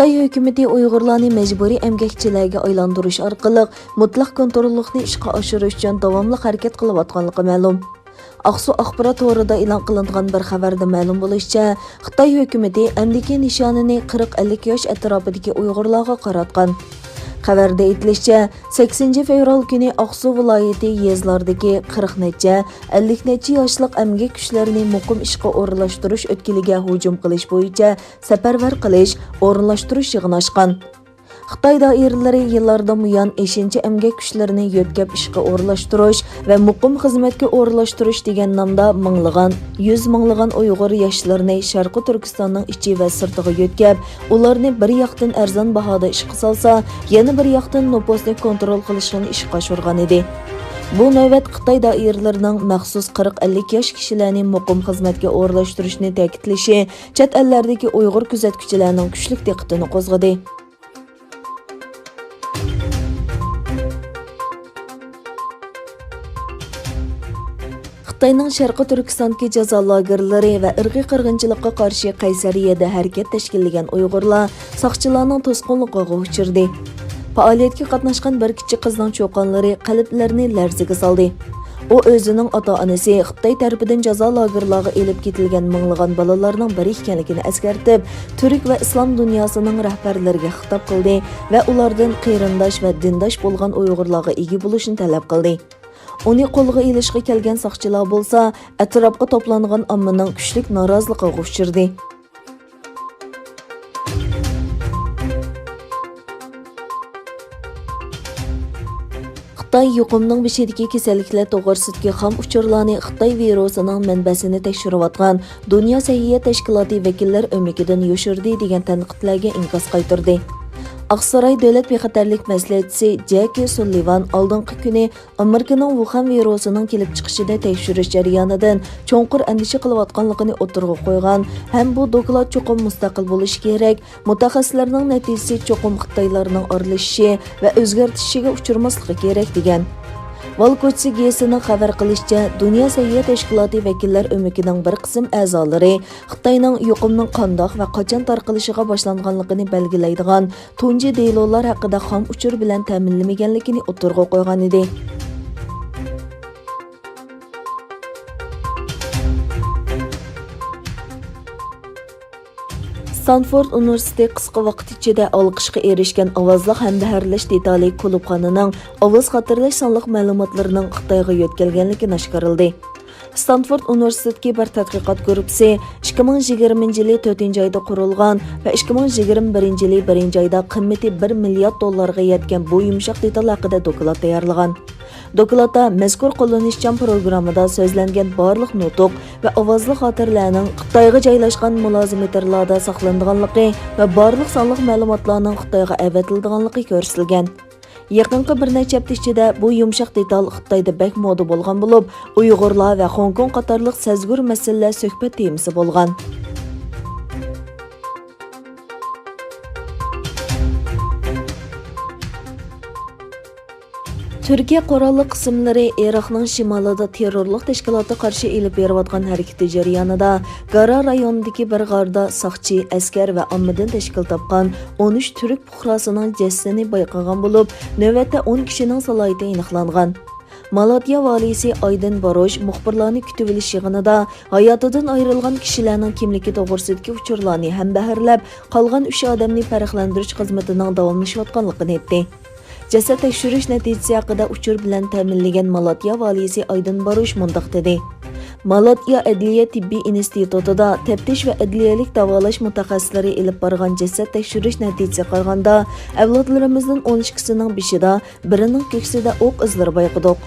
Xitoy hökuməti Uyğurlarni məcburi əmgəkçilərə aylantırış orqali mutlaq kontrolluqni ishga oshirish uchun davomli harakat qilayotganligi ma'lum. Aqsu axborot to'g'rida e'lon qilingan bir xabarda ma'lum bo'lishicha, Xitoy hökuməti əmdiki nishonini 40-50 yosh atrofidagi Uyg'urlarga qaratgan. Xabarda aytilishicha, 8 fevral kuni Aqsu viloyati yezlaridagi 40 necha, 50 necha yoshliq əmgək kuchlarini muqim ishga o'rinlashtirish o'tkiliga hujum qilish bo'yicha safarbar qilish, o'rinlashtirish yig'inashgan. Xitoy doiralari yillardan buyon 5 əmgək kuchlarini yo'tkab ishga o'rinlashtirish va muqim xizmatga o'rinlashtirish degan nomda minglagan, 100 minglagan Uyg'ur yoshlarini Sharqi Turkistonning ichi va sirtiga yo'tkab, ularni bir yoqdan arzon bahoda ishga solsa, yana bir yoqdan nupusni kontrol qilishni ishga oshirgan edi. Bu navbat Xitoy doiralarining maxsus 40-50 yosh kishilarni muqim xizmatga o'rinlashtirishni ta'kidlashi, chet ellardagi Uyg'ur kuzatuvchilarining kuchli diqqatini qo'zg'adi. Xitoyning Sharqi Turkistondagi jazo lagerlari va irqiy qirg'inchilikqa qarshi Qaysariyada harakat tashkillagan Uyg'urlar soqchilarning to'sqinligiga uchirdi. Faoliyatga qatnashgan bir kichik qizning cho'qonlari qalblarini larzaga soldi. U o'zining ota-onasi Xitoy tarafidan jazo lagerlariga elib ketilgan minglagan bolalarning biri ekanligini eskartib, turk va islom dunyosining rahbarlariga xitob qildi va ulardan qarindosh va dindosh bo'lgan Uyg'urlarga ega bo'lishni talab qildi. Uni qo'lga ilishga kelgan soqchilar bo'lsa, atrofga to'plangan ommaning kuchli noroziligiga uchirdi. Xitoy yuqumning beshidagi kasalliklar to'g'risidagi xam uchurlarni Xitoy virusining manbasini tekshirayotgan Dunyo sahiyat tashkiloti vakillar o'mikidan yoshirdi degan tanqidlarga inkos qaytardi. Aqsaray davlat bexatarlik maslahatchisi Jackie Sullivan oldingi kuni Amerikaning Wuhan virusining kelib chiqishida tekshirish jarayonidan cho'nqur andisha qilayotganligini o'tirg'a qo'ygan, ham bu doklad cho'qim mustaqil bo'lishi kerak, mutaxassislarning natijasi cho'qim Xitoylarning aralashishi va o'zgartishiga uchirmasligi kerak degan. Valkochsi gazetining xabar qilishicha, Dunyo sahiyat tashkiloti vakillar o'mikining bir qism a'zolari Xitoyning yuqumning qandoq va qachon tarqalishiga boshlanganligini belgilaydigan tunji delolar haqida xam uchur bilan ta'minlamaganligini o'tirg'a qo'ygan edi. Stanford Universiteti qisqa vaqt ichida olqishga erishgan ovozliq hamdaharlash detali klubxonaning ovoz xatirlash sonliq ma'lumotlarining Xitoyga yo'tkalganligi nashkarildi. Stanford Universitetiga bir tadqiqot guruhi 2020-yili 4-oyda qurilgan va 2021-yili 1-oyda qiymati $1 milliard ga yetgan bu yumshoq detal haqida doklad tayyorlagan. Dokladda mazkur qo'llanishchan programmada so'zlangan barliq nutq va ovozli xotirlarning Xitoyga joylashgan mulozimatlarda saqlanganligi va barliq sonliq ma'lumotlarning Xitoyga avatilganligi ko'rsatilgan. Yaqinqi bir necha hafta ichida bu yumshoq detal Xitoyda bek moda bo'lgan bo'lib, Uyg'urlar va Hong Kong qatorliq sazgur masalalar suhbat temasi bo'lgan. Turkiya qurolli qismlari Iroqning shimolida terrorlik tashkiloti qarshi elib berayotgan harakati jarayonida Gara rayonidagi bir g'orda soqchi, askar va ommadan tashkil topgan 13 turk fuqarosining jasadini bayqagan bo'lib, navbatda 10 kishining salohiyati aniqlangan. Malatya valisi Aydin Barosh muxbirlarni kutib olish yig'inida hayotidan ayrilgan kishilarning kimligi to'g'risidagi uchurlarni ham baharlab, qolgan 3 odamni farqlantirish xizmatining davomlashayotganligini aytdi. Jasad tekshirish natijasi haqida uchur bilan ta'minlagan Malatya valisi Aydin Barosh mundaq dedi. Malatya Adliya tibbiy institutida taftish va adliyalik davolash mutaxassislari elib borgan jasad tekshirish natijasiga qaraganda, avlodlarimizning 12 kisining beshida, birining ko'ksida o'q izlari bayqadik.